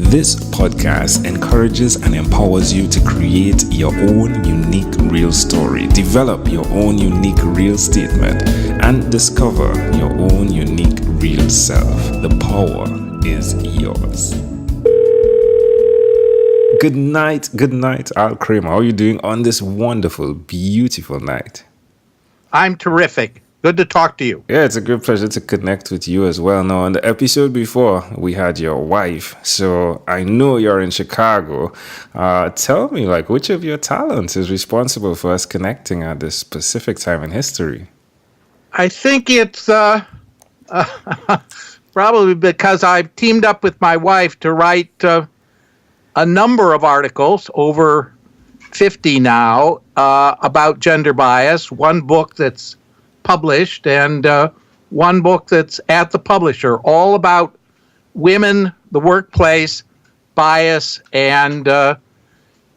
This podcast encourages and empowers you to create your own unique real story, develop your own unique real statement, and discover your own unique real self. The power is yours. Good night, Al Kramer. How are you doing on this wonderful, beautiful night? I'm terrific. Good to talk to you. Yeah, it's a great pleasure to connect with you as well. Now, in the episode before, we had your wife. So I know you're in Chicago. Tell me, which of your talents is responsible for us connecting at this specific time in history? I think it's probably because I've teamed up with my wife to write a number of articles, over 50 now, about gender bias. One book that's published and one book that's at the publisher, all about women, the workplace, bias, and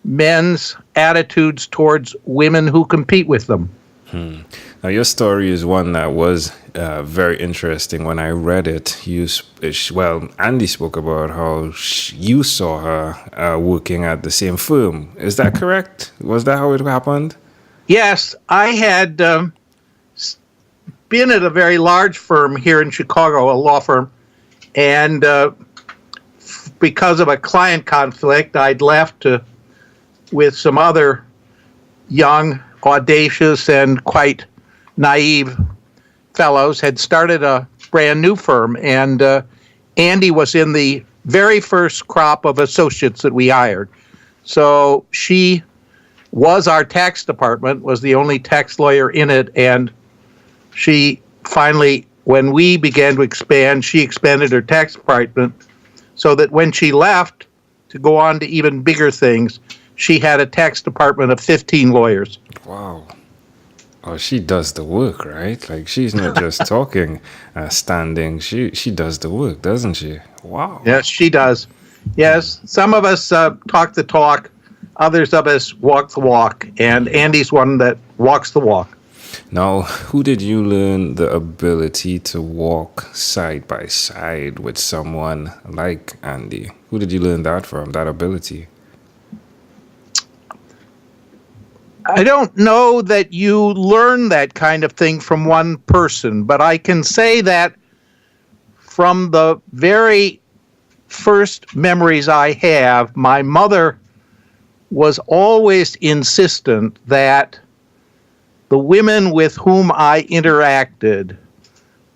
men's attitudes towards women who compete with them. Now, your story is one that was very interesting. When I read it, Andie spoke about how you saw her working at the same firm. Is that correct? Was that how it happened? Yes, I had been at a very large firm here in Chicago, a law firm, and because of a client conflict, I'd left with some other young, audacious, and quite naive fellows, had started a brand new firm, and Andie was in the very first crop of associates that we hired. So she was our tax department, was the only tax lawyer in it, and she finally, when we began to expand, she expanded her tax department so that when she left to go on to even bigger things, she had a tax department of 15 lawyers. Wow. Oh, she does the work, right? She's not just talking, standing. She does the work, doesn't she? Wow. Yes, she does. Yes, some of us talk the talk, others of us walk the walk, and Andie's one that walks the walk. Now, who did you learn the ability to walk side by side with someone like Andie? Who did you learn that from, that ability? I don't know that you learn that kind of thing from one person, but I can say that from the very first memories I have, my mother was always insistent that the women with whom I interacted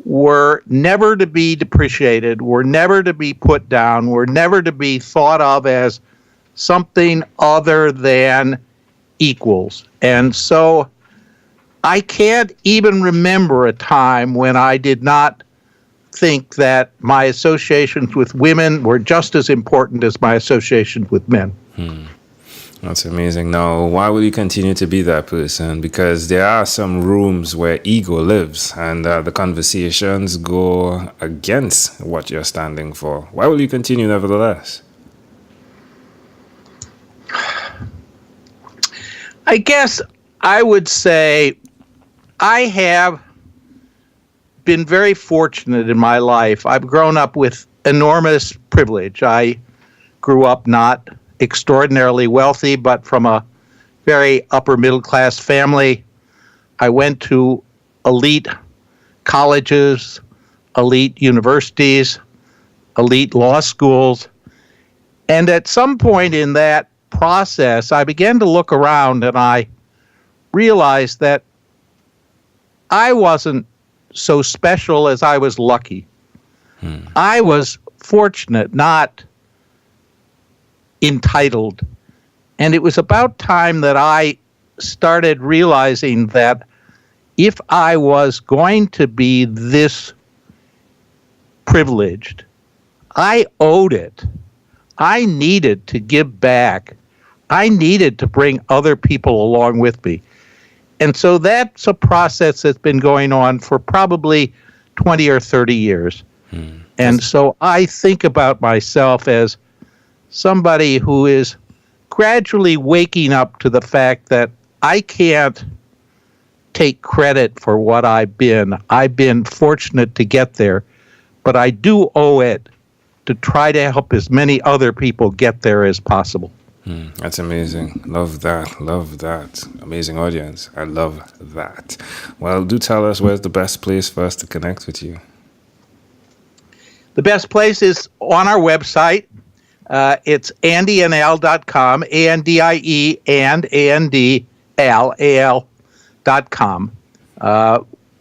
were never to be depreciated, were never to be put down, were never to be thought of as something other than equals. And so I can't even remember a time when I did not think that my associations with women were just as important as my associations with men. That's amazing. Now, why will you continue to be that person? Because there are some rooms where ego lives and the conversations go against what you're standing for. Why will you continue nevertheless? I guess I would say I have been very fortunate in my life. I've grown up with enormous privilege. I grew up not extraordinarily wealthy, but from a very upper middle class family. I went to elite colleges, elite universities, elite law schools. And at some point in that process, I began to look around and I realized that I wasn't so special as I was lucky. I was fortunate, not entitled. And it was about time that I started realizing that if I was going to be this privileged, I owed it. I needed to give back. I needed to bring other people along with me. And so that's a process that's been going on for probably 20 or 30 years. And so I think about myself as somebody who is gradually waking up to the fact that I can't take credit for what I've been. I've been fortunate to get there, but I do owe it to try to help as many other people get there as possible. That's amazing. Love that. Love that. Amazing audience. I love that. Well, do tell us where's the best place for us to connect with you. The best place is on our website. It's andieandal.com, A-N-D-I-E and A-N-D-L-A-L.com.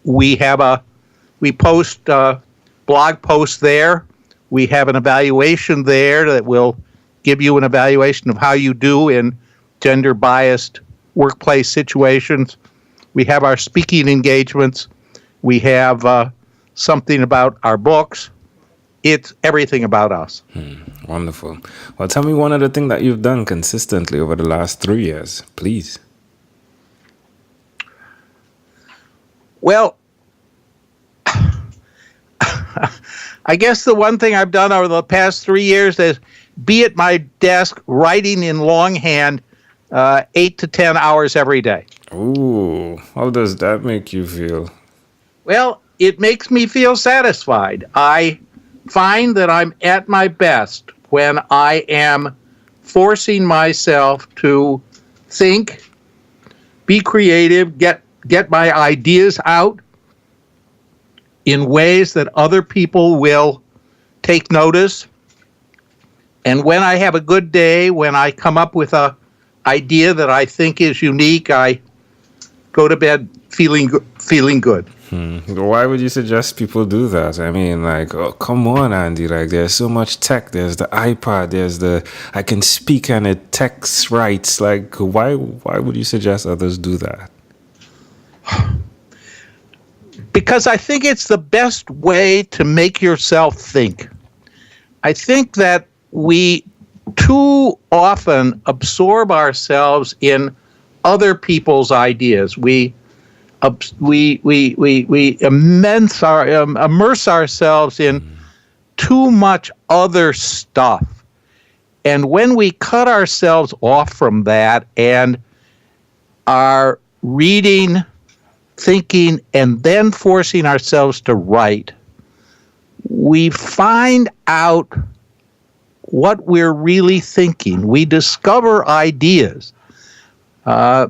We post blog posts there. We have an evaluation there that will give you an evaluation of how you do in gender-biased workplace situations. We have our speaking engagements. We have something about our books. It's everything about us. Wonderful. Well, tell me one other thing that you've done consistently over the last 3 years, please. Well, I guess the one thing I've done over the past 3 years is be at my desk writing in longhand 8 to 10 hours every day. Ooh, how does that make you feel? Well, it makes me feel satisfied. I find that I'm at my best when I am forcing myself to think, be creative, get my ideas out in ways that other people will take notice. And when I have a good day, when I come up with an idea that I think is unique, I go to bed feeling good. Why would you suggest people do that? I mean, like, oh, come on, Andie. Like, there's so much tech. There's the iPad. There's I can speak and it text writes. Like, why would you suggest others do that? Because I think it's the best way to make yourself think. I think that we too often absorb ourselves in other people's ideas. We immerse ourselves in too much other stuff. And when we cut ourselves off from that and are reading, thinking, and then forcing ourselves to write, we find out what we're really thinking. We discover ideas.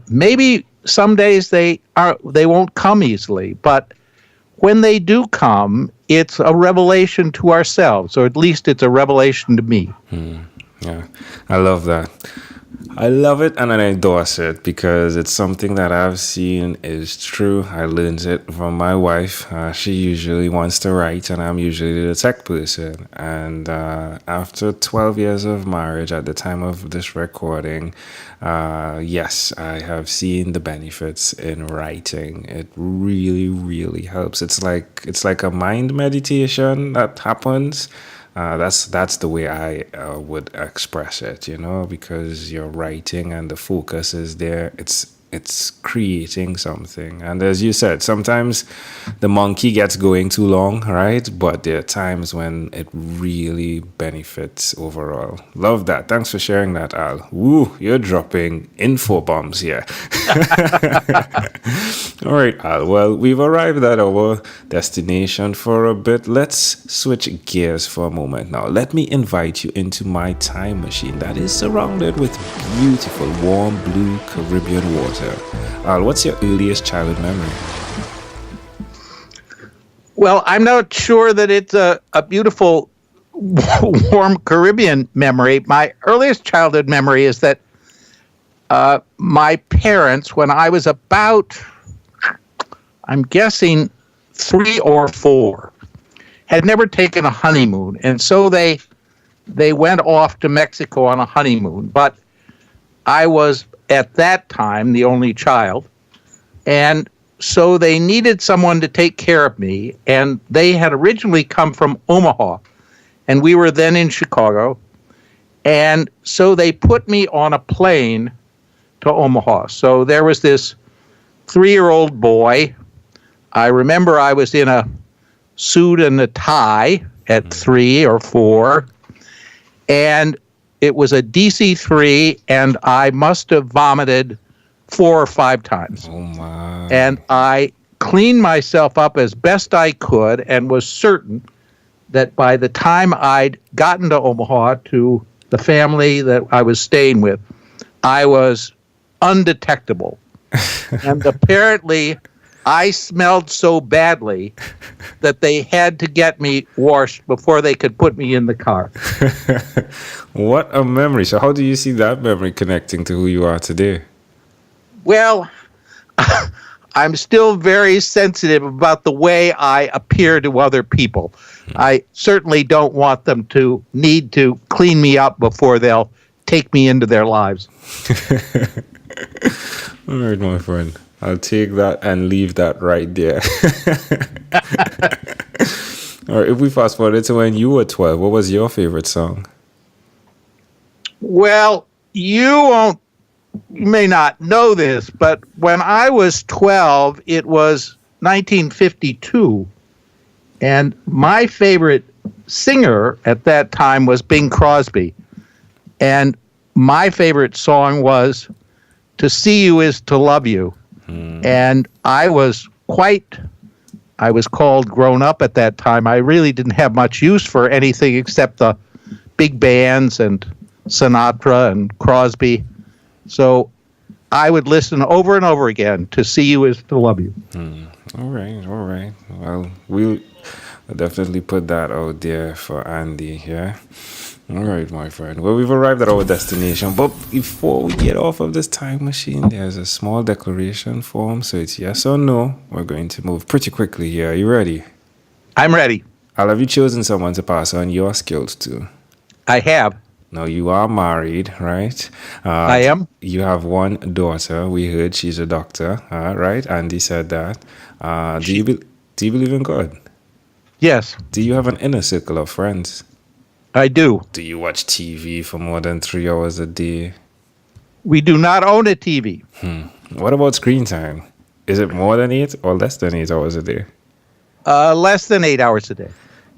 Maybe some days they won't come easily, but when they do come, it's a revelation to ourselves, or at least it's a revelation to me. Yeah, I love that. I love it and I endorse it because it's something that I've seen is true. I learned it from my wife. She usually wants to write and I'm usually the tech person. And after 12 years of marriage at the time of this recording, yes, I have seen the benefits in writing. It really, really helps. It's like a mind meditation that happens. That's the way I would express it, because you're writing and the focus is there. It's creating something. And as you said, sometimes the monkey gets going too long, right? But there are times when it really benefits overall. Love that. Thanks for sharing that, Al. Woo, you're dropping info bombs here. All right, Al. Well, we've arrived at our destination for a bit. Let's switch gears for a moment now. Let me invite you into my time machine that is surrounded with beautiful, warm blue Caribbean water. Al, what's your earliest childhood memory? Well, I'm not sure that it's a beautiful, warm Caribbean memory. My earliest childhood memory is that my parents, when I was about, I'm guessing 3 or 4, had never taken a honeymoon. And so they went off to Mexico on a honeymoon. But I was, at that time, the only child. And so they needed someone to take care of me. And they had originally come from Omaha. And we were then in Chicago. And so they put me on a plane to Omaha. So there was this 3-year-old boy. I remember I was in a suit and a tie at 3 or 4. And it was a DC-3, and I must have vomited 4 or 5 times. Oh, my. And I cleaned myself up as best I could and was certain that by the time I'd gotten to Omaha to the family that I was staying with, I was undetectable. And apparently, I smelled so badly that they had to get me washed before they could put me in the car. What a memory. So how do you see that memory connecting to who you are today? Well, I'm still very sensitive about the way I appear to other people. I certainly don't want them to need to clean me up before they'll take me into their lives. All right, my friend. I'll take that and leave that right there. All right, if we fast forward to when you were 12, what was your favorite song? Well, you may not know this, but when I was 12, it was 1952. And my favorite singer at that time was Bing Crosby. And my favorite song was To See You Is to Love You. And I was called grown up at that time. I really didn't have much use for anything except the big bands and Sinatra and Crosby. So I would listen over and over again. To See You Is to Love You. All right. Well, we'll definitely put that out there for Andie, yeah? All right, my friend. Well, we've arrived at our destination, but before we get off of this time machine, there's a small declaration form, so it's yes or no. We're going to move pretty quickly here. Are you ready? I'm ready. Al, have you chosen someone to pass on your skills to? I have. Now, you are married, right? I am. You have one daughter. We heard she's a doctor, right? Andie said that. Do you believe in God? Yes, Do you have an inner circle of friends? I do. Do you watch TV for more than 3 hours a day? We do not own a TV. What about screen time? Is it more than 8 or less than 8 hours a day? Less than 8 hours a day.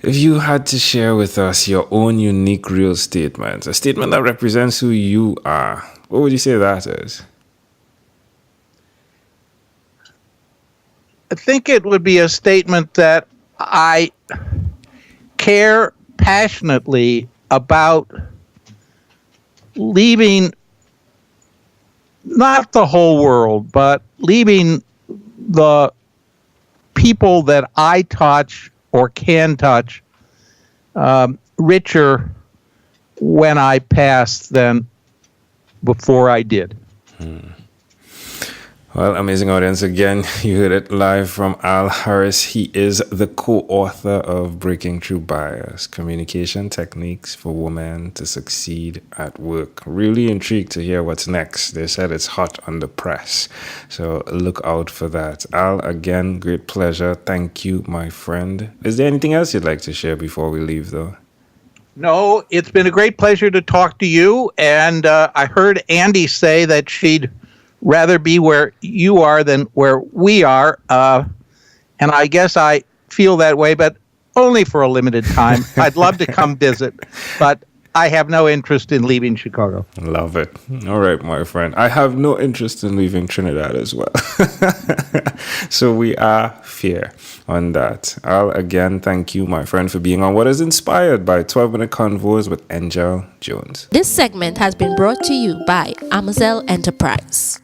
If you had to share with us your own unique real statement, a statement that represents who you are, what would you say that is? I think it would be a statement that I care passionately about leaving not the whole world, but leaving the people that I touch or can touch richer when I pass than before I did. Well, amazing audience. Again, you heard it live from Al Harris. He is the co-author of Breaking Through Bias, Communication Techniques for Women to Succeed at Work. Really intrigued to hear what's next. They said it's hot on the press. So look out for that. Al, again, great pleasure. Thank you, my friend. Is there anything else you'd like to share before we leave, though? No, it's been a great pleasure to talk to you. And I heard Andie say that she'd rather be where you are than where we are. And I guess I feel that way, but only for a limited time. I'd love to come visit, but I have no interest in leaving Chicago. Love it. All right, my friend. I have no interest in leaving Trinidad as well. So we are fair on that. I'll again thank you, my friend, for being on what is inspired by 12-Minute Convos with Angel Jones. This segment has been brought to you by Amazel Enterprise.